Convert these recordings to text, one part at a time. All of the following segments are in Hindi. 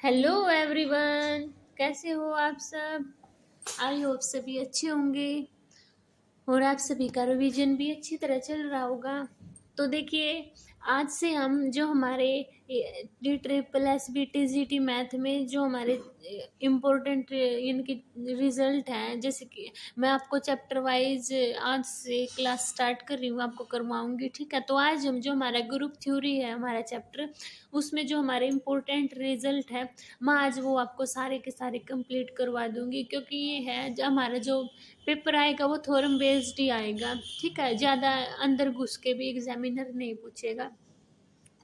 हेलो एवरीवन, कैसे हो आप सब। आई होप सभी अच्छे होंगे और आप सभी का रिवीजन भी अच्छी तरह चल रहा होगा। तो देखिए, आज से हम जो हमारे TSSB TGT मैथ में जो हमारे इम्पोर्टेंट इनके रिजल्ट हैं, जैसे कि मैं आपको चैप्टर वाइज आज से क्लास स्टार्ट कर रही हूँ, आपको करवाऊंगी। ठीक है, तो आज हम जो हमारा ग्रुप थ्योरी है हमारा चैप्टर, उसमें जो हमारे इम्पोर्टेंट रिजल्ट है मैं आज वो आपको सारे के सारे कंप्लीट करवा दूंगी, क्योंकि ये है जो हमारा जो पेपर आएगा वो थ्योरम बेस्ड ही आएगा। ठीक है, ज़्यादा अंदर घुस के भी एग्जामिनर नहीं पूछेगा।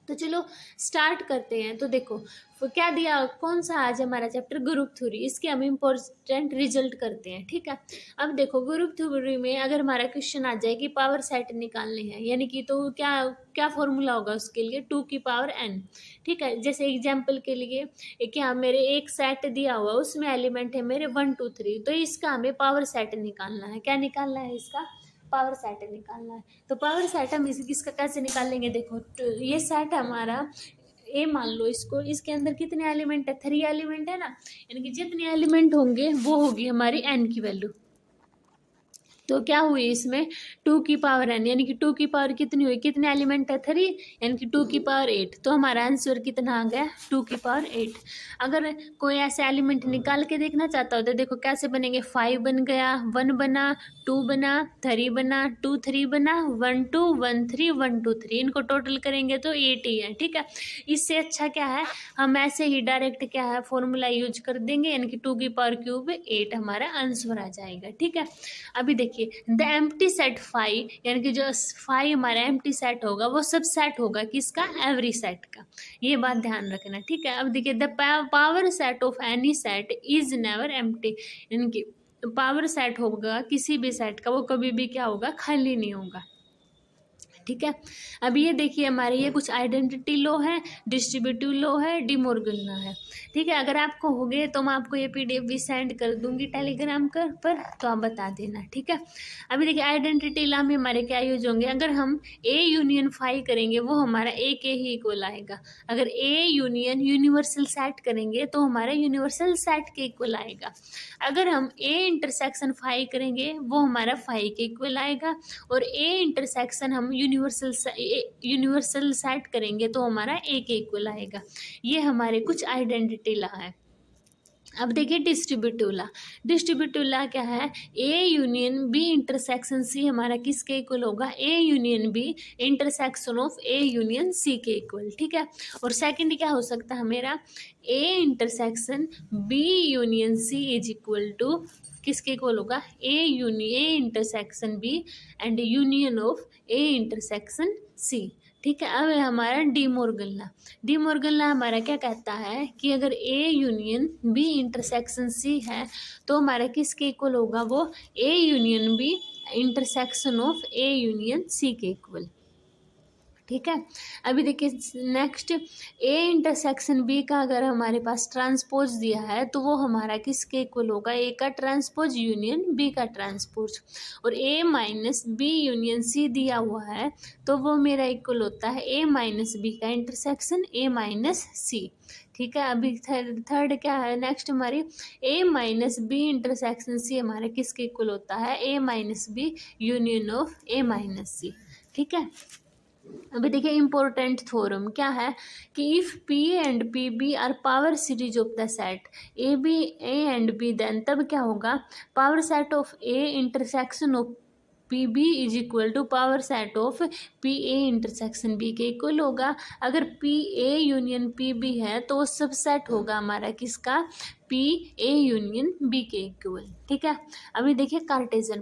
तो चलो स्टार्ट करते हैं। तो देखो क्या दिया, कौन सा आज हमारा चैप्टर ग्रुप थ्योरी, इसके हम इम्पोर्टेंट रिजल्ट करते हैं। ठीक है, अब देखो ग्रुप थ्योरी में अगर हमारा क्वेश्चन आ जाए कि पावर सेट निकालने हैं, यानी कि तो क्या क्या फॉर्मूला होगा उसके लिए, 2 की पावर n। ठीक है, जैसे एग्जाम्पल के लिए क्या मेरे एक सेट दिया हुआ, उसमें एलिमेंट है मेरे 1 2 3, तो इसका हमें पावर सेट निकालना है। क्या निकालना है? इसका पावर सेट निकालना है। तो पावर सेट हम इसका कैसे निकालेंगे? देखो तो ये सेट हमारा ए मान लो इसको, इसके अंदर कितने एलिमेंट है? 3 एलिमेंट है ना, यानी कि जितने एलिमेंट होंगे वो होगी हमारी एन की वैल्यू। तो क्या हुई इसमें 2 की पावर n, यानी कि 2 की पावर कितनी हुई, कितने एलिमेंट है 3, यानी कि 2 की पावर 8। तो हमारा आंसर कितना आ गया 2 की पावर 8। अगर कोई ऐसे एलिमेंट निकाल के देखना चाहता हो तो देखो कैसे बनेंगे, 5 बन गया, 1 बना, 2 बना, 3 बना, 2 3 बना, 1 2 1 3 1 2 3, इनको टोटल करेंगे तो 8 ही है। ठीक है, इससे अच्छा क्या है, हम ऐसे ही डायरेक्ट क्या है फॉर्मूला यूज कर देंगे, यानी कि 2 की पावर क्यूब 8 हमारा आंसर आ जाएगा। ठीक है, अभी देखिए द एम्प्टी सेट फाइव, यानी कि जो फाइव हमारा एम्प्टी सेट होगा वो सब सेट होगा किसका, एवरी सेट का। ये बात ध्यान रखना। ठीक है, अब देखिए the power set of any set is never empty, यानी कि पावर सेट होगा किसी भी सेट का वो कभी भी क्या होगा, खाली नहीं होगा। ठीक है, अब ये देखिए हमारे ये कुछ आइडेंटिटी लॉ है, डिस्ट्रीब्यूटिव लॉ है, डिमॉर्गन लॉ है। ठीक है, अगर आपको हो गए तो मैं आपको ये PDF भी सेंड कर दूंगी टेलीग्राम पर, तो आप बता देना। ठीक है, अभी देखिए आइडेंटिटी लॉ में हमारे क्या यूज होंगे, अगर हम A यूनियन फाई करेंगे वो हमारा A के ही इक्वल आएगा। अगर A यूनियन यूनिवर्सल सेट करेंगे तो हमारा यूनिवर्सल सेट के इक्वल आएगा। अगर हम A इंटरसेक्शन फाई करेंगे वो हमारा फाई के इक्वल आएगा। और A इंटरसेक्शन हम यूनिवर्सल सेट करेंगे तो हमारा A के इक्वल आएगा। ये हमारे कुछ आइडेंटिटी लॉ है। अब देखिए डिस्ट्रीब्यूटिव लॉ क्या है, A union B intersection C हमारा किसके इक्वल होगा, A union B intersection of A union C के इक्वल। ठीक है, और सेकंड क्या हो सकता है मेरा, A intersection B union C is equal to किसके इक्वल होगा, A intersection B and union of A intersection C। ठीक है, अब हमारा डी मॉर्गन हमारा क्या कहता है कि अगर A union B intersection C है तो हमारा किसके इक्वल होगा, वो A union B intersection of A union C के इक्वल। ठीक है, अभी देखिए नेक्स्ट A इंटरसेक्शन B का अगर हमारे पास ट्रांसपोज दिया है तो वो हमारा किसके इक्वल होगा, A का ट्रांसपोज यूनियन B का ट्रांसपोज। और A minus B union C दिया हुआ है तो वो मेरा इक्वल होता है A माइनस B का इंटरसेक्शन A माइनस C। ठीक है, अभी थर्ड क्या है नेक्स्ट हमारी, A minus B intersection C हमारा किसके इक्वल होता है, A minus B union of A minus C। ठीक है, अभी देखिए इंपॉर्टेंट थ्योरम क्या है कि if P and P B are power series of the set A and B, then तब क्या होगा, power set of A intersection of PB is equal to power set of PA intersection B के इक्वल होगा। अगर PA यूनियन PB है तो वो सब सेट होगा हमारा किसका, PA यूनियन B के इक्वल। ठीक है, अभी देखिए कार्टेशियन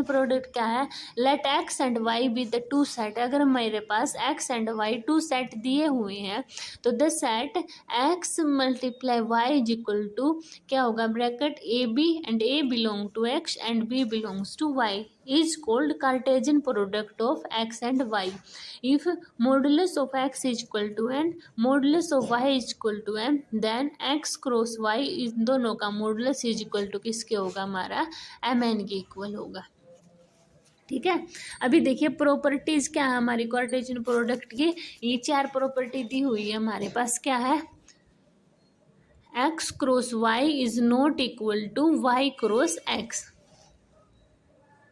प्रोडक्ट क्या है, let X and Y be the two set. अगर मेरे पास X and Y two set दिए हुए हैं तो the set X multiply Y is equal to क्या होगा, bracket AB and A belong to X and B belongs to Y is called Cartesian product of X and Y. If modulus of X is equal to n, modulus of Y is equal to m, then X cross Y इस दोनों का मॉडुलस इज इक्वल टू किसके होगा, हमारा mn के इक्वल होगा। ठीक है, अभी देखिए प्रॉपर्टीज क्या है हमारी कार्टेशियन प्रोडक्ट की, ये 4 प्रॉपर्टी दी हुई है हमारे पास। क्या है, X cross Y is not equal to Y cross X,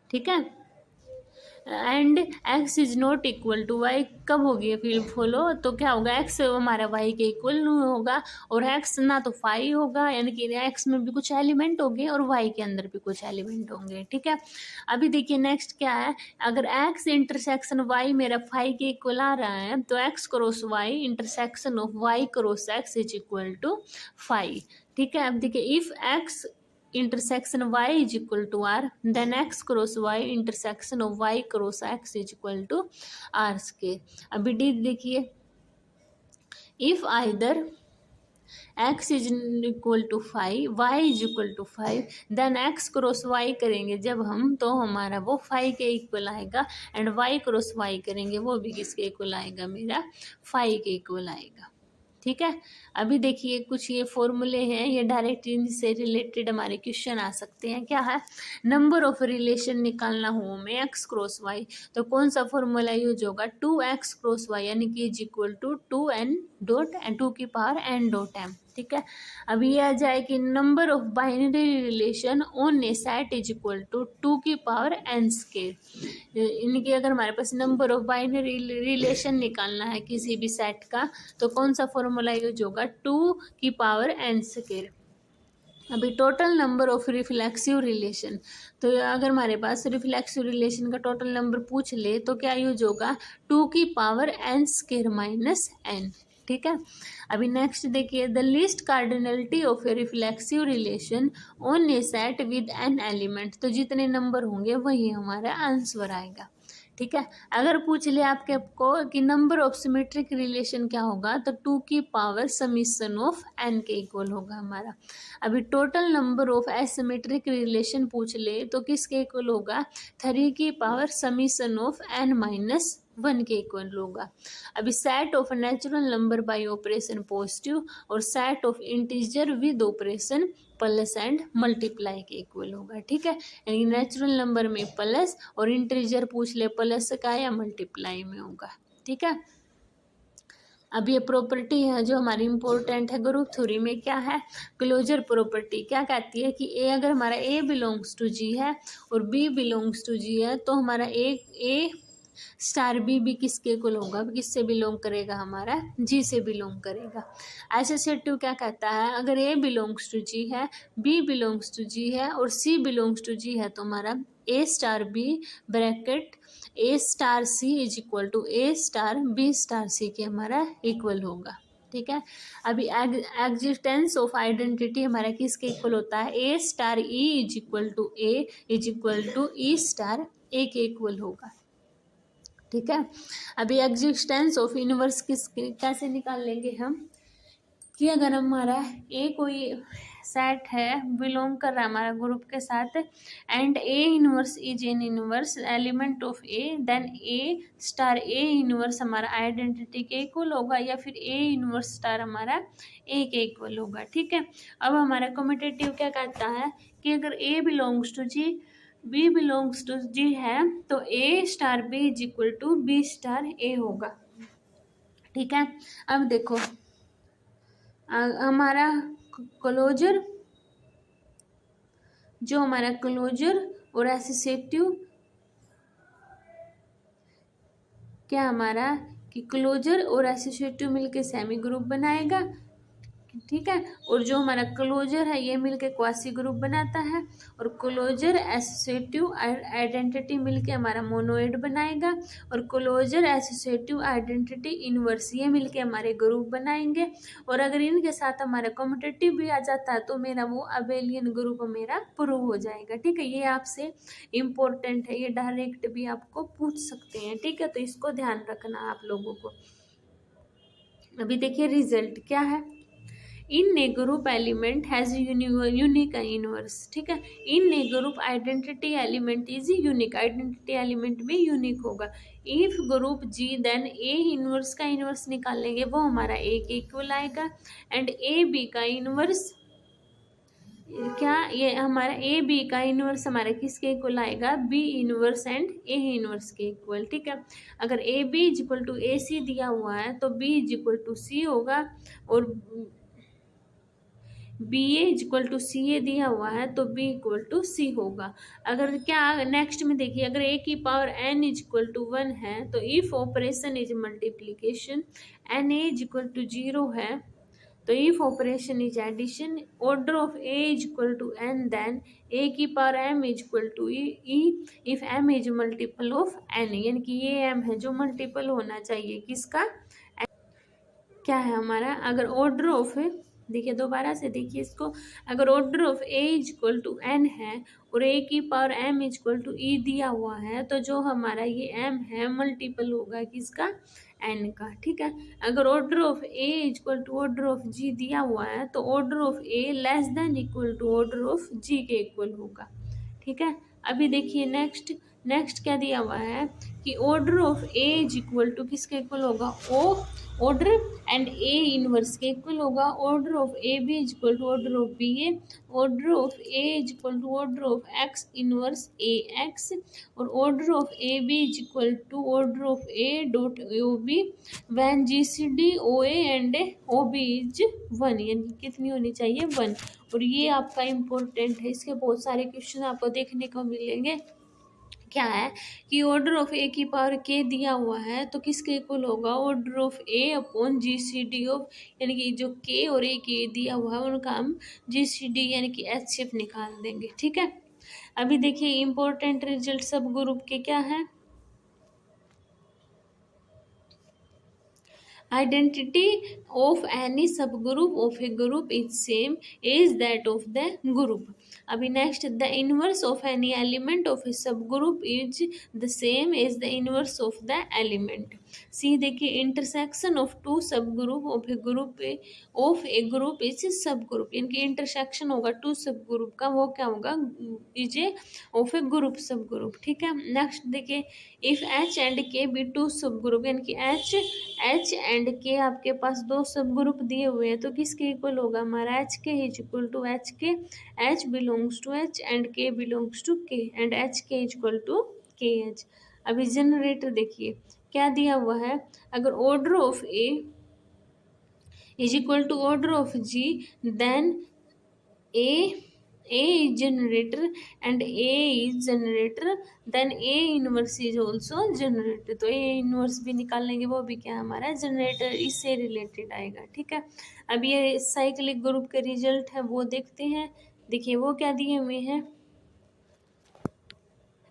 ठीक है। And X is not equal to Y कब होगी फिर फॉलो, तो क्या होगा, एक्स हमारा वाई के इक्वल होगा, और एक्स ना तो फाइव होगा, यानी कि एक्स में भी कुछ एलिमेंट होंगे और वाई के अंदर भी कुछ एलिमेंट होंगे, ठीक है। अभी देखिए नेक्स्ट क्या है, अगर एक्स इंटरसेक्शन वाई मेरा फाइव के इक्वल आ रहा है, तो X cross Y intersection of Y cross X is equal to five, ठीक है। अब देखिए if X intersection y is equal to r, then x cross y intersection of y cross x is equal to r square। अभी डी देखिए, if either x is equal to 5 y is equal to 5 then x cross y करेंगे जब हम, तो हमारा वो 5 के इक्वल आएगा, एंड y क्रॉस y करेंगे वो भी किसके इक्वल आएगा, मेरा 5 के इक्वल आएगा, ठीक है। अभी देखिए कुछ ये फॉर्मूले हैं, ये डायरेक्ट इनसे रिलेटेड हमारे क्वेश्चन आ सकते हैं। क्या है, नंबर ऑफ रिलेशन निकालना हो हमें एक्स क्रॉस वाई, तो कौन सा फॉर्मूला यूज होगा, 2x क्रॉस वाई, यानी कि is equal to 2n dot N 2 की पावर n डॉट m, ठीक है। अभी ये आ जाए कि number of binary relation on A set is equal to 2 की पावर n स्केयर, यानी कि अगर हमारे पास नंबर ऑफ बाइनरी रिलेशन निकालना है किसी भी सेट का, तो कौन सा फॉर्मूला यूज होगा, 2 की पावर n स्केयर। अभी total number of reflexive relation, तो अगर हमारे पास रिफ्लेक्सिव रिलेशन का टोटल नंबर पूछ ले तो क्या यूज होगा, 2 की power n square minus n, ठीक है। अभी नेक्स्ट देखिए, the least cardinality of a reflexive relation on A set with an element, तो जितने नंबर होंगे वही हमारा आंसर आएगा, ठीक है। अगर पूछ ले आपके को कि नंबर ऑफ सिमेट्रिक रिलेशन क्या होगा, तो 2 की पावर समीशन ऑफ n के इक्वल होगा हमारा। अभी total number of asymmetric relation पूछ ले तो किसके इक्वल होगा, 3 की power summation of n minus 1 के इक्वल होगा। अभी set of natural number by operation positive और set of integer with operation plus and multiply के इक्वल होगा, ठीक है। यानी नेचुरल नंबर में प्लस और इंटीजर पूछ ले प्लस का या मल्टीप्लाई में होगा, ठीक है। अब ये प्रॉपर्टी है जो हमारी इंपॉर्टेंट है ग्रुप थ्योरी में, क्या है, क्लोजर प्रॉपर्टी। क्या कहती है कि ए अगर हमारा ए बिलोंग्स टू जी है और बी बिलोंग्स टू जी है, तो हमारा ए स्टार बी भी किसके इक्वल होगा, किससे बिलोंग करेगा, हमारा जी से बिलोंग करेगा। एसोसिएटिव क्या कहता है, अगर ए बिलोंग्स टू जी है, बी बिलोंग्स टू जी है और सी बिलोंग्स टू जी है, तो हमारा A star B bracket A star C is equal to A star B star C के हमारा इक्वल होगा, ठीक है। अभी एग्जिस्टेंस ऑफ आइडेंटिटी हमारा किसके इक्वल होता है, A star E is equal to A is equal to E star A के इक्वल होगा, ठीक है। अभी एग्जिस्टेंस ऑफ इनवर्स कैसे निकाल लेंगे हम, कि अगर हमारा ए कोई सेट है बिलोंग कर रहा है हमारा ग्रुप के साथ, and A inverse is an inverse element of A, then A star A inverse हमारा आइडेंटिटी के इक्वल होगा, या फिर ए इनवर्स स्टार हमारा ए के इक्वल होगा, ठीक है। अब हमारा कम्यूटेटिव क्या कहता है कि अगर A belongs to G, B belongs to G है, तो A star B is equal to B star A होगा, ठीक है। अब देखो हमारा क्लोजर, जो हमारा क्लोजर और एसोसिएटिव, क्या हमारा कि क्लोजर और एसोसिएटिव मिलके सेमी ग्रुप बनाएगा, ठीक है। और जो हमारा क्लोजर है ये मिलके क्वासी ग्रुप बनाता है, और क्लोजर एसोसिएटिव आइडेंटिटी मिलके हमारा मोनोइड बनाएगा, और क्लोजर एसोसिएटिव आइडेंटिटी इनवर्स ये मिलके हमारे ग्रुप बनाएंगे। और अगर इनके साथ हमारा कम्यूटेटिव भी आ जाता है तो मेरा वो अबेलियन ग्रुप मेरा प्रूव हो जाएगा, ठीक है। ये आपसे इम्पोर्टेंट है, ये डायरेक्ट भी आपको पूछ सकते हैं, ठीक है। तो इसको ध्यान रखना आप लोगों को। अभी देखिए रिजल्ट क्या है, in a group element has unique inverse, ठीक है। In a group identity element is unique, identity element भी यूनिक होगा। If group G, then A inverse का इनवर्स निकालेंगे वो हमारा ए के इक्वल आएगा, एंड ए बी का इनवर्स, क्या ये हमारा ए बी का इनवर्स हमारा किसके इक्वल आएगा, B inverse and A inverse के इक्वल, ठीक है। अगर A B is equal to A C दिया हुआ है तो B is equal to C होगा, और B A equal to C A दिया हुआ है तो बी इक्वल टू सी होगा। अगर क्या नेक्स्ट में देखिए, अगर ए की पावर एन इक्वल टू 1 है तो if operation is multiplication, N A equal to 0 है तो if operation is addition, order of A is equal to N, then A की power M is equal to E if M is multiple of N, यानी कि ये एम है जो मल्टीपल होना चाहिए किसका, क्या है हमारा। अगर ऑर्डर ऑफ, देखिए दोबारा से देखिए इसको, अगर order of A is equal to N है और ए की power M is equal to E दिया हुआ है तो जो हमारा ये एम है मल्टीपल होगा किसका, एन का। ठीक है, अगर order of A is equal to order of G दिया हुआ है तो order of A less than equal to order of G के इक्वल होगा। ठीक है, अभी देखिए नेक्स्ट क्या दिया हुआ है कि order of A is equal to किसके इक्वल होगा, O order and A inverse के इक्वल होगा। Order of A B is equal to order of B A, order of A is equal to order of X inverse A X, और order of A B is equal to order of A dot O B when G C D O A and O B is 1, यानी कितनी होनी चाहिए 1। और ये आपका इम्पोर्टेंट है, इसके बहुत सारे क्वेश्चन आपको देखने को मिलेंगे। क्या है कि ऑर्डर ऑफ ए की पावर के दिया हुआ है तो किसके इक्वल होगा, order of A upon G C D of, यानी कि जो के और ए के दिया हुआ है उनका हम जी सी डी यानी कि एच शिफ्ट निकाल देंगे। ठीक है, अभी देखिए इंपॉर्टेंट रिजल्ट सब ग्रुप के क्या है। Identity of any subgroup of a group is same as that of the group. अभी next, the inverse of any element of a subgroup is the same as the inverse of the element. See देखिए, intersection of two subgroup of a group is subgroup, इनकी इंटरसेक्शन होगा टू सबग्रुप का, वो क्या होगा, is a of a group subgroup. ठीक है, नेक्स्ट देखिए, if H and K be two subgroup, यानी कि एच एंड के आपके पास दो सब ग्रुप दिए हुए हैं तो किसके इक्वल होगा हमारा, H K is equal to H K, H belongs to H and K belongs to K and H K is equal to K H. अभी जनरेटर देखिए क्या दिया हुआ है, अगर order of A is equal to order of G then A is generator and A is generator, then A inverse is also generator, तो A inverse भी निकाल लेंगे, वो भी क्या हमारा जनरेटर, इससे रिलेटेड आएगा। ठीक है, अब ये साइक्लिक ग्रुप के रिजल्ट है वो देखते हैं। देखिए वो क्या दिए हुए हैं,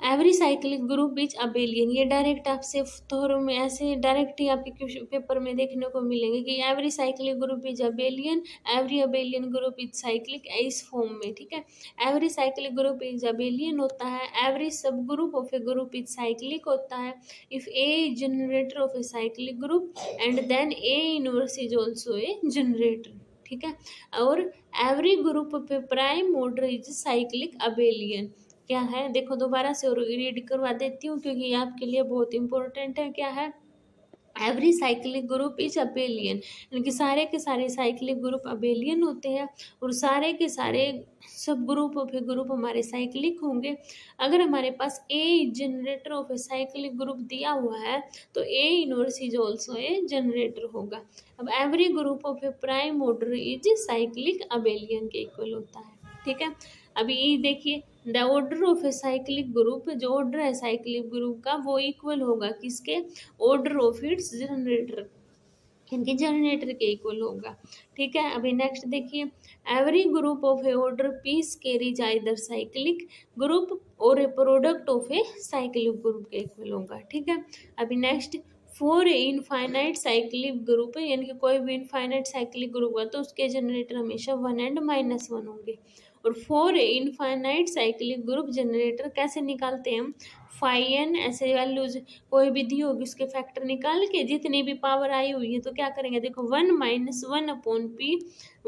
every cyclic group is abelian, ये डायरेक्ट आपसे थोरों में ऐसे डायरेक्ट ही आपके पेपर में देखने को मिलेंगे कि every cyclic group is abelian, every abelian group is cyclic, इस फॉर्म में। ठीक है, every cyclic group is abelian होता है, एवरी सब group of a group is cyclic होता है, if A is generator of a cyclic group and then A inverse is also a generator. ठीक है, और every group of a prime order is cyclic abelian, क्या है देखो दोबारा से और रीड करवा देती हूँ क्योंकि ये आपके लिए बहुत इंपॉर्टेंट है। क्या है, every cyclic group is abelian, यानी कि सारे के सारे साइक्लिक ग्रुप अबेलियन होते हैं और सारे के सारे सब ग्रुप ऑफ ए ग्रुप हमारे साइक्लिक होंगे। अगर हमारे पास a generator of a cyclic group दिया हुआ है तो A inverse is also a generator होगा। अब every group of a prime order is cyclic abelian के इक्वल होता है। ठीक है, अभी ये देखिए, the order of a cyclic group, जो ऑर्डर है साइक्लिक ग्रुप का वो इक्वल होगा किसके, ऑर्डर ऑफ इट्स जनरेटर, इनके जनरेटर के इक्वल होगा। ठीक है, अभी नेक्स्ट देखिए, every group of a order piece carries either cyclic group और a product of a cyclic group के इक्वल होगा। ठीक है, अभी next, for a infinite cyclic group, यानी कि कोई भी इनफाइनाइट साइक्लिक ग्रुप है तो उसके जनरेटर हमेशा 1 एंड -1 होंगे। और for a infinite cyclic group generator कैसे निकालते हैं हम, फाइन ऐसे वैल्यूज कोई भी दी होगी उसके फैक्टर निकाल के जितनी भी पावर आई हुई है तो क्या करेंगे, देखो 1 - 1 अपॉन पी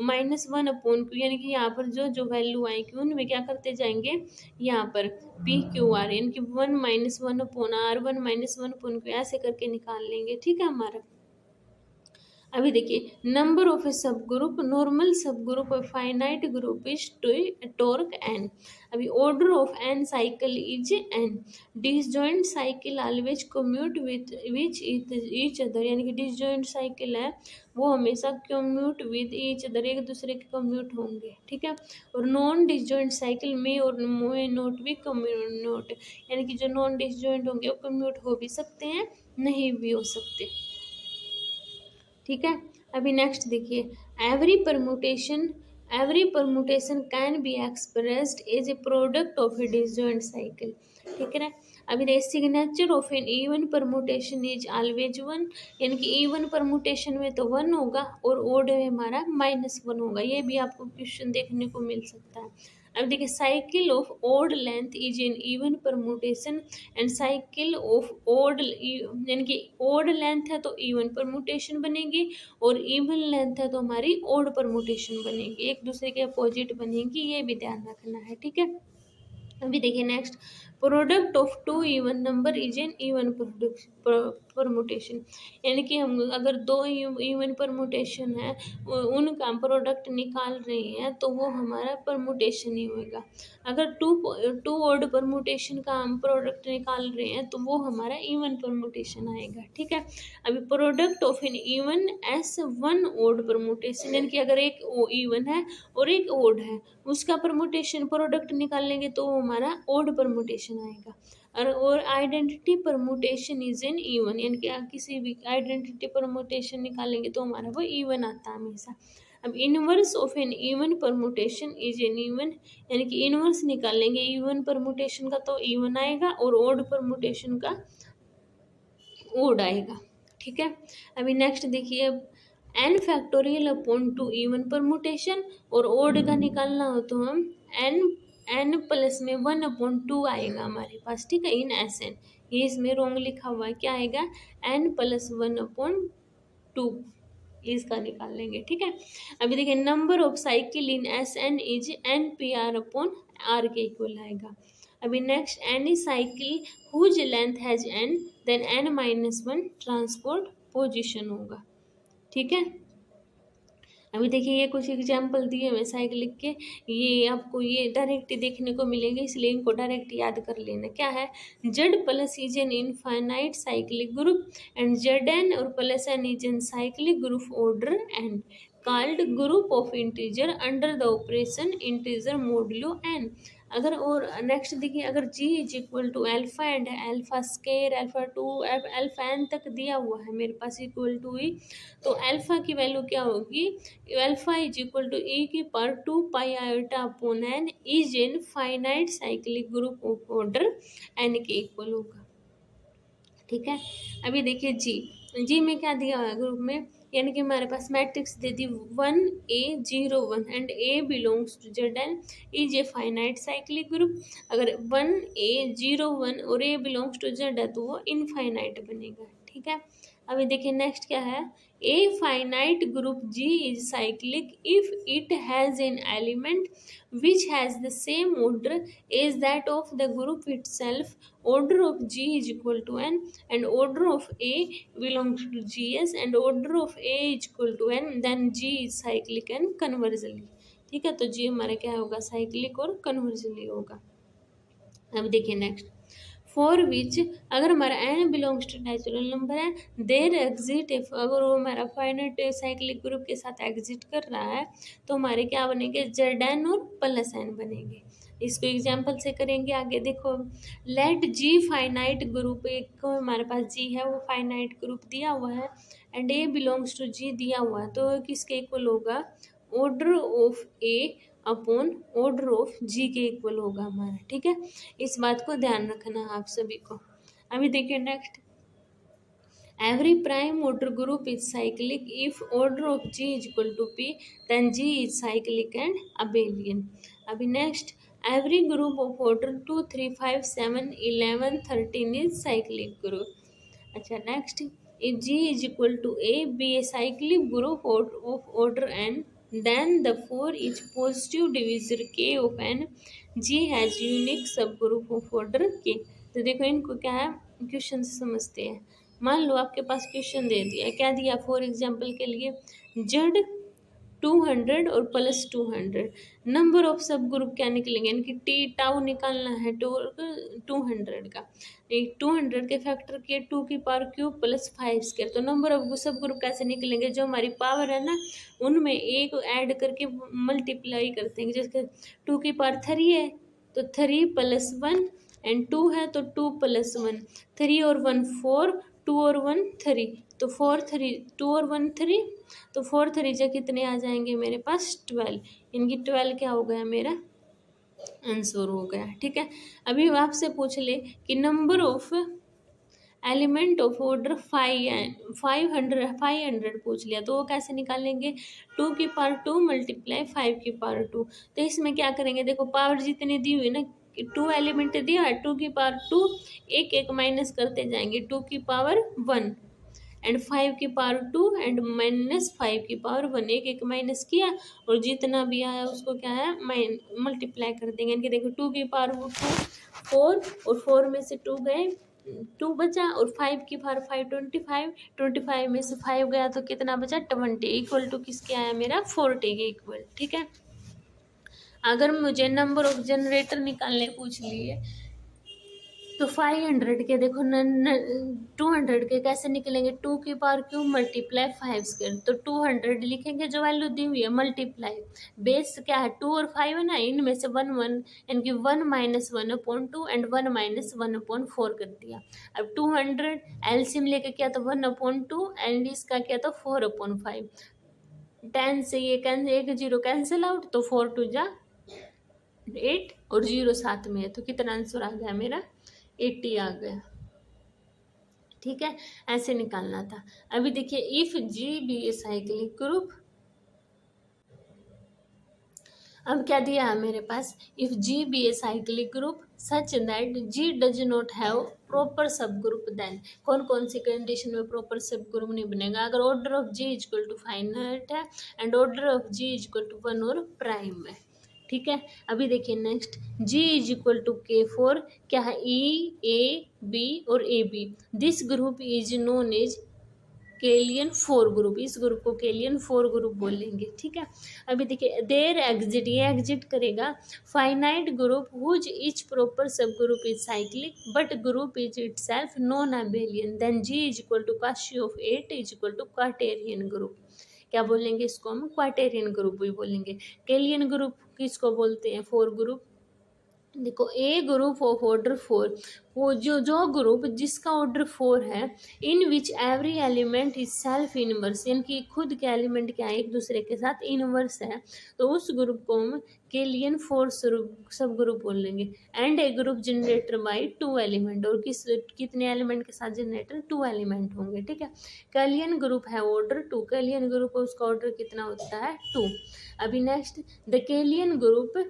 -1 अपॉन क्यू, यानी कि यहाँ पर जो जो वैल्यू आएगी उनमें क्या करते जाएंगे, यहाँ पर पी क्यू आर, यानी कि 1 - 1 अपॉन आर, 1 - 1 अपॉन क्यू, ऐसे करके निकाल लेंगे। ठीक है हमारा, अभी देखिए number of a subgroup, normal सब group of finite group is torque N. अभी order of N cycle is N. Disjoint cycle always commute which each other, यानी कि डिसजॉइंट साइकिल है वो हमेशा कम्यूट विद ईच अदर, एक दूसरे के कम्यूट होंगे, ठीक है। और नॉन डिसजॉइंट साइकिल में और मे नॉट भी कम्यूट, यानी कि जो नॉन डिसजॉइंट होंगे वो कम्यूट हो भी सकते हैं, नहीं भी हो सकते, ठीक है। अभी नेक्स्ट देखिए, every permutation can be expressed as a product of a disjoint cycle, ठीक है ना। अभी देखिए signature of an even permutation is always one, यानी कि इवन परमुटेशन में तो वन होगा और ओड में हमारा -1 होगा, ये भी आपको क्वेश्चन देखने को मिल सकता है। अब देखिए cycle of odd length is in even permutation and cycle of odd, यानी कि ओड लेंथ है तो इवन परमुटेशन बनेगी और इवन लेंथ है तो हमारी ओड परमुटेशन बनेगी, एक दूसरे के अपोजिट बनेगी, ये भी ध्यान रखना है, ठीक है। अभी देखिए next, product of two even number is an even permutation, यानी कि हम अगर दो इवन परमुटेशन है उनका हम प्रोडक्ट निकाल रहे हैं तो वो हमारा परमुटेशन ही होगा। अगर टू ऑड परमुटेशन का हम प्रोडक्ट निकाल रहे हैं तो वो हमारा इवन परमुटेशन आएगा, ठीक है। अभी product of an even as one odd permutation, यानी कि अगर एक इवन है और एक ओड है उसका परमुटेशन प्रोडक्ट निकालेंगे तो वो हमारा ओड परमुटेशन आएगा। और identity permutation is an even, यानी कि किसी भी आइडेंटिटी परमुटेशन निकालेंगे तो हमारा वो इवन आता है हमेशा। अब inverse of an even permutation is an even, यानी कि इनवर्स निकालेंगे इवन परमुटेशन का तो इवन आएगा और ओड परमुटेशन का ओड आएगा, ठीक है। अभी नेक्स्ट देखिए, N factorial upon two even permutation, और ओड का निकालना हो तो हम एन प्लस में 1/2 आएगा हमारे पास, ठीक है, इन एस एन, ये इसमें रॉन्ग लिखा हुआ है, क्या आएगा n+1/2, इसका निकाल लेंगे, ठीक है। अभी देखिए number of cycle in S N is NPR/R के इक्वल आएगा। अभी next, any cycle whose length has n then n-1 transposition होगा, ठीक है। अभी देखिए ये कुछ एग्जाम्पल दिए हुए साइक्लिक के, ये आपको ये डायरेक्ट देखने को मिलेंगे इसलिए इनको डायरेक्ट याद कर लेना। क्या है, Z+ is an infinite cyclic group and Zn और +n is an cyclic group order and called group of integer under the operation integer modulo n। अगर और नेक्स्ट देखिए, अगर G is equal to alpha and alpha square alpha 2 alpha n तक दिया हुआ है मेरे पास इक्वल टू ही, तो अल्फा की वैल्यू क्या होगी, alpha is equal to e⁻²πi/n is in finite cyclic group of order n के इक्वल होगा, ठीक है। अभी देखिए जी में क्या दिया हुआ है ग्रुप में, यानी कि हमारे पास मैट्रिक्स दे दी 1A01 and A belongs to Zn is a finite cyclic group. अगर 1A01 और A बिलोंग्स टू Z है तो वो इनफाइनाइट बनेगा, ठीक है। अभी देखिए नेक्स्ट क्या है, ए finite group G is cyclic if it has an element which has the same order as that of the group itself. Order of G is equal to n and order of A belongs to GS and order of A is equal to n, then G is cyclic and conversely, ठीक है। तो G हमारा क्या होगा, साइक्लिक और कन्वर्जली होगा। अब देखिए नेक्स्ट, फॉर विच अगर हमारा n belongs to natural number है, देर एग्जिट इफ अगर वो हमारा फाइनाइट साइक्लिक ग्रुप के साथ एग्जिट कर रहा है तो हमारे क्या बनेंगे, Zn और +n बनेंगे। इसको एग्जाम्पल से करेंगे आगे, देखो लेट G फाइनाइट ग्रुप, एक को हमारे पास G है वो फाइनाइट ग्रुप दिया हुआ है and A belongs to G दिया हुआ है, तो किसके इक्वल होगा, order of A upon order of G के इक्वल होगा हमारा, ठीक है। इस बात को ध्यान रखना है आप सभी को। अभी देखिए next, every prime order group is cyclic if order of G is equal to P then G is cyclic and abelian. अभी next, every group of order 2 3 5 7 11 13 is cyclic group. अच्छा next, if G is equal to A be a cyclic group of order n, then the 4 is positive divisor K of n, G has unique subgroup of order K। तो देखो इनको क्या है, क्वेश्चन से समझते हैं। मान लो आपके पास क्वेश्चन दे दिया है, क्या दिया फॉर एग्जाम्पल के लिए, जेड 200 और प्लस 200, नंबर ऑफ सब ग्रुप क्या निकलेंगे, इनकी टी टाउ निकालना है 200 का, 200 के फैक्टर किए 2 की पावर क्यूब प्लस 5 स्क्वायर, तो नंबर ऑफ सब ग्रुप कैसे निकलेंगे, जो हमारी पावर है ना उनमें एक ऐड करके मल्टीप्लाई करते हैं, जैसे 2 की पावर 3 है तो 3 प्लस 1 एंड 2 है तो 2 प्लस 1, 3 और 1 4, 2 और 1 3, तो 4 3, 2 और 1 3, तो 4 3 जा कितने आ जाएंगे मेरे पास 12, इनकी 12 क्या हो गया मेरा आंसर हो गया। ठीक है, अभी आपसे पूछ ले कि number of element of order 500 पूछ लिया, तो वो कैसे निकालेंगे, 2 की पावर 2 मल्टीप्लाई 5 की पावर 2, तो इसमें क्या करेंगे, देखो पावर जितनी दी हुई ना, 2 एलिमेंट दिया है, 2 की पावर 2 एक एक माइनस करते जाएंगे, 2 की पावर 1 एंड 5 की पावर 2 एंड माइनस 5 की पावर 1, एक एक माइनस किया और जितना भी आया उसको क्या है मल्टीप्लाई कर देंगे, इनके देखो 2 की पावर 2 4 और 4 में से 2 गए, 2 बचा और 5 की पावर 5 25, 25 में से 5 गया तो कितना बचा 20, इक्वल टू किसके आया मेरा 40 के इक्वल। ठीक है, अगर मुझे नंबर ऑफ जनरेटर निकालने पूछ लिए तो 500 के देखो 200 के कैसे निकलेंगे, 2 की पावर क्यूब मल्टीप्लाई 5 स्क्वायर, तो 200 लिखेंगे जो वैल्यू दी हुई है मल्टीप्लाई, बेस क्या है 2 और 5 है ना, इनमें से 1 1 इनकी 1 माइनस 1/2 एंड 1 माइनस 1/4 कर दिया। अब 200 एलसीएम लेके किया तो 1/2 एंड इसका किया तो 4/5, 10 से ये एक जीरो कैंसिल आउट, तो 4 2 जा 8 और 0 साथ में है, तो कितना आंसर आ गया मेरा 80 आ गया। ठीक है, ऐसे निकालना था। अभी देखिए if G be a cyclic group, अब क्या दिया है मेरे पास, if G be a cyclic group such that G does not have proper subgroup, देन कौन कौन सी कंडीशन में प्रॉपर सब ग्रुप नहीं बनेगा, अगर order of G equal to finite है and order of G equal to 1 और प्राइम है। ठीक है, अभी देखिए next, G is equal to K4, क्या है E A B और A B, this group is known as Kleinian 4 group, इस ग्रुप को केलियन 4 ग्रुप बोलेंगे। ठीक है, अभी देखिए देर एग्जिट, ये एग्जिट करेगा finite group whose each proper subgroup is cyclic but group is itself non abelian, then G is equal to काशी of 8 is equal to quaternion group, क्या बोलेंगे इसको हम क्वाटेरियन ग्रुप भी बोलेंगे। केलियन ग्रुप किसको बोलते हैं 4 ग्रुप, देखो ए ग्रुप ऑफ ऑर्डर 4, वो जो ग्रुप जिसका ऑर्डर 4 है, in which every element is self inverse, यानी कि खुद के एलिमेंट क्या है एक दूसरे के साथ इनवर्स है, तो उस ग्रुप को हम केलियन 4 सब ग्रुप बोलेंगे। And A group generator by 2 element, और कितने एलिमेंट के साथ जनरेटर 2 एलिमेंट होंगे। ठीक है, केलियन ग्रुप है ऑर्डर 2, केलियन ग्रुप उसका ऑर्डर कितना होता है 2। अभी next the Kylian group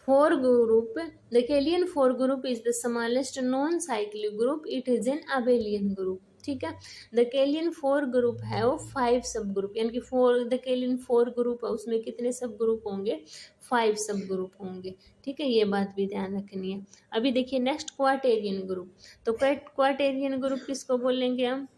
4 group, the Killian 4 group is the smallest non-cyclic group, it is an abelian group। ठीक है, द केलियन 4 ग्रुप है वो 5 सब ग्रुप, यानी कि 4 द केलियन 4 ग्रुप है उसमें कितने सब ग्रुप होंगे 5 सब ग्रुप होंगे। ठीक है, ये बात भी ध्यान रखनी है। अभी देखिए नेक्स्ट क्वाटेरियन ग्रुप, तो क्वाटेरियन ग्रुप किसको बोलेंगे हम,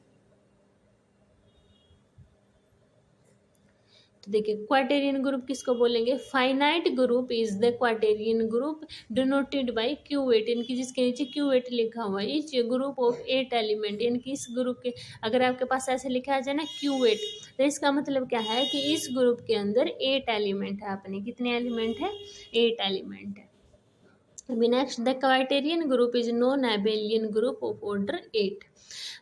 तो देखिए क्वाटेरियन ग्रुप किसको बोलेंगे, finite group is the quaternion group denoted by Q8, इनकी जिसके नीचे Q8 लिखा हुआ है, इस ग्रुप ऑफ 8 एलिमेंट, यानी कि इस ग्रुप के अगर आपके पास ऐसे लिखा आ जाए ना Q8, तो इसका मतलब क्या है कि इस ग्रुप के अंदर 8 एलिमेंट है, अपने कितने एलिमेंट है 8 एलिमेंट है। अभी next the quaternion group is non abelian group of order 8,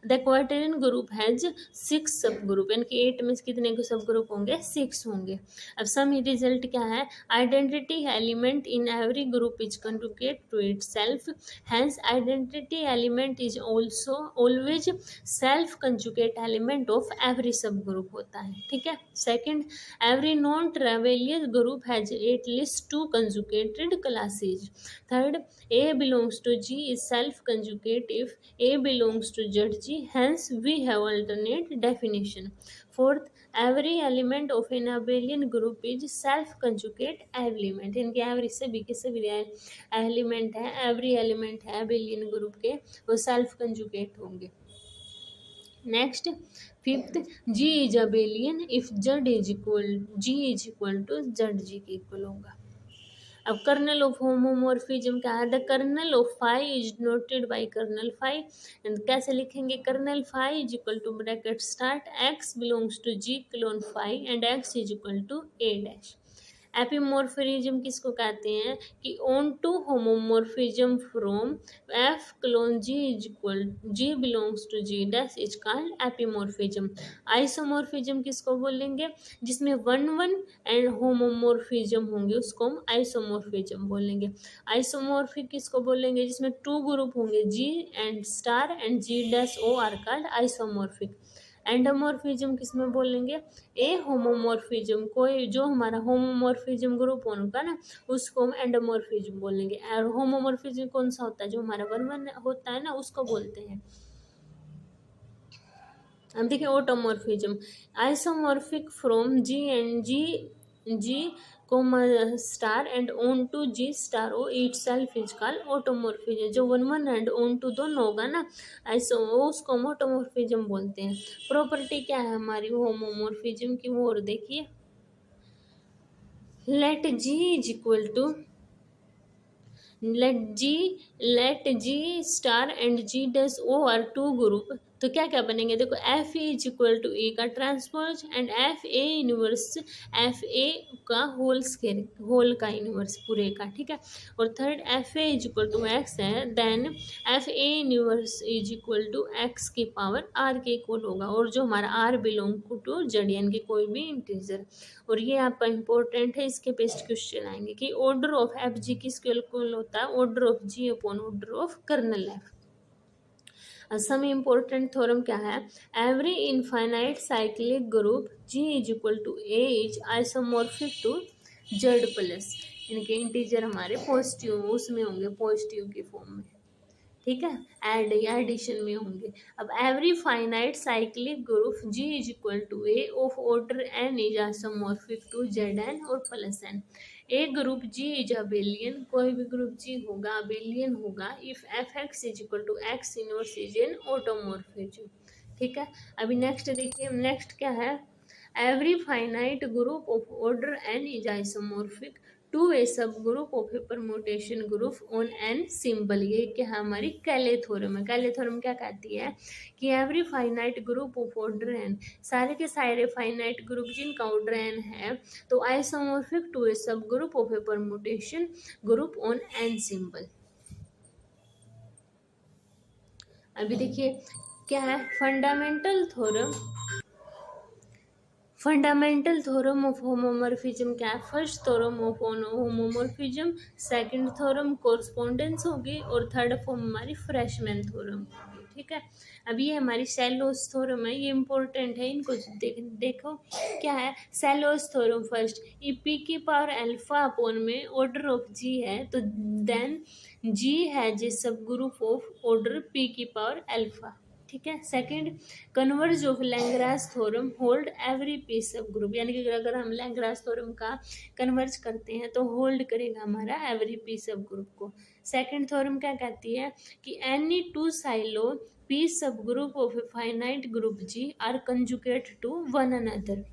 the quaternion group has 6 सब ग्रुप, यानी कि 8 में कितने के सब ग्रुप होंगे 6 होंगे। अब सम रिजल्ट क्या है, identity element in every group is conjugate to itself, hence identity element is also always self conjugate element of every सब ग्रुप होता है। ठीक है, second every non trivial group has at least 2 conjugated classes. Third, A belongs to G is self conjugate if A belongs to ZG, hence we have alternate definition. Fourth, every element of an abelian group is self conjugate element. इनके एवरी सभी के सभी एलिमेंट है, एवरी एलिमेंट है abelian ग्रुप के, वो सेल्फ कंजुगेट होंगे. Next fifth, G is abelian if G is equal to ZG के इक्वल होगा. अब कर्नल ऑफ होमोमोर्फिज्म क्या है? The kernel of phi is noted by kernel phi. कैसे लिखेंगे? Kernel phi is equal to bracket start X belongs to G colon phi and X is equal to A dash. Epimorphism किसको कहते हैं? कि onto homomorphism from F colon G is equal G belongs to G dash is called epimorphism. Isomorphism किसको बोलेंगे? जिसमें वन वन एंड होमोमोर्फिज्म होंगे उसको हम आइसोमोर्फिज्म बोलेंगे. आइसोमोर्फिक किसको बोलेंगे? जिसमें टू ग्रुप होंगे G and star and G dash O R called isomorphic. Endomorphism किसमें बोलेंगे? ए होमोमॉर्फिज्म, कोई जो हमारा होमोमॉर्फिज्म ग्रुप होगा ना उसको हम एंडोमॉर्फिज्म बोलेंगे. और होमोमॉर्फिज्म कौन सा होता है? जो हमारा वन वन होता है ना उसको बोलते हैं. अब देखिए automorphism, isomorphic from G comma star and onto G star O itself is called automorphism. जो one one and onto दोनों होगा ना आइसो उसको हम ऑटोमॉर्फिज्म बोलते हैं. प्रॉपर्टी क्या है हमारी होमोमॉर्फिज्म की? वो और देखिए, let G is equal to let G star and G dash O R two group. तो क्या क्या बनेंगे? देखो F is equal to A का transpose and F A inverse F A का होल स्केयर होल का इनवर्स पूरे का. ठीक है. और third F A is equal to X है, then F A inverse is equal to X की पावर आर के इक्वल होगा. और जो हमारा आर बिलोंग टू जेड यानी कि कोई भी इंटीजर. और ये आपका इंपॉर्टेंट है, इसके बेस्ट क्वेश्चन आएंगे कि ऑर्डर ऑफ एफ जी किसके इक्वल होता है? Order of G upon order of kernel F. Some important theorem क्या है? Every infinite cyclic group G is equal to A is isomorphic to Z plus. इनके इंटीजर हमारे पॉजिटिव उसमें होंगे, पॉजिटिव की फॉर्म में. ठीक है, एड या एडिशन में होंगे. अब every finite cyclic group G is equal to A of order N is isomorphic to Z N और plus N. A group G is abelian, कोई भी ग्रुप जी होगा अबेलियन होगा if F X is equal to X inverse is an automorphism. ठीक है. अभी नेक्स्ट देखिए, नेक्स्ट क्या है? Every finite group of order N is isomorphic to a सब group of a permutation group on n symbol. ये क्या है? हमारी कैले थ्योरम है. कैले थ्योरम क्या कहती है? कि every finite group of order n, सारे के सारे फाइनाइट ग्रुप जिनका ऑर्डर एन है तो आइसोमॉर्फिक टू ए सब group of a permutation group on n symbol. अभी देखिए क्या है फंडामेंटल थ्योरम ऑफ होमोमॉर्फिज्म क्या है? First theorem of homomorphism, second theorem correspondence होगी और थर्ड फॉर्म हमारी फ्रेशमैन थ्योरम होगी. ठीक है. अब ये हमारी सेलोस थ्योरम है, ये इंपॉर्टेंट है, इनको देखो क्या है. सेलोस थ्योरम फर्स्ट, ई पी की पावर अल्फा अपॉन में ऑर्डर ऑफ जी है तो देन जी है जे सब ग्रुप ऑफ ऑर्डर पी की पावर अल्फा. ठीक है. Second, converse of Lagrange theorem hold every p सब ग्रुप, यानी कि अगर हम लैग्रांज थ्योरम का कन्वर्ज करते हैं तो होल्ड करेगा हमारा एवरी पी सब ग्रुप को. सेकंड थ्योरम क्या कहती है? कि एनी टू साइलो पी सब group of a finite group G are conjugate to one another.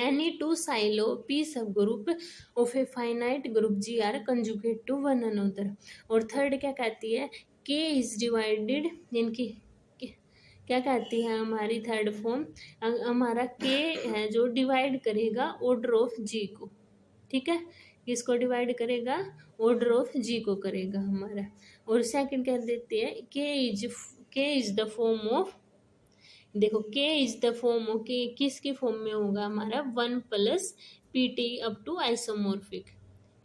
Any two Sylow p सब group of a finite group G are conjugate to one another. और थर्ड क्या कहती है? के इज डिवाइडेड, यानी कि क्या कहती है हमारी थर्ड फॉर्म? हमारा के है जो डिवाइड करेगा ऑर्डर ऑफ जी को. ठीक है. किसको डिवाइड करेगा? ऑर्डर ऑफ जी को करेगा हमारा. और सेकंड कह देते हैं के इज द फॉर्म ऑफ, देखो के इज द फॉर्म ऑफ, के किसकी फॉर्म में होगा हमारा? One plus P T up to isomorphic.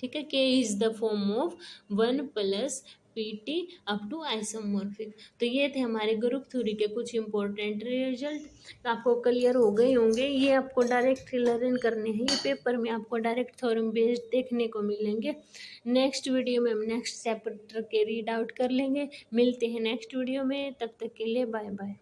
ठीक है. K is the form of one plus PT up to isomorphic. तो ये थे हमारे ग्रुप थ्योरी के कुछ इंपॉर्टेंट रिजल्ट। आपको क्लियर हो गए होंगे। ये आपको डायरेक्ट लर्न करने हैं, ये पेपर में आपको डायरेक्ट थ्योरम बेस्ड देखने को मिलेंगे। नेक्स्ट वीडियो में हम नेक्स्ट चैप्टर के रीड आउट कर लेंगे। मिलते हैं नेक्स्ट वीडियो में, तब तक के लिए बाय बाय।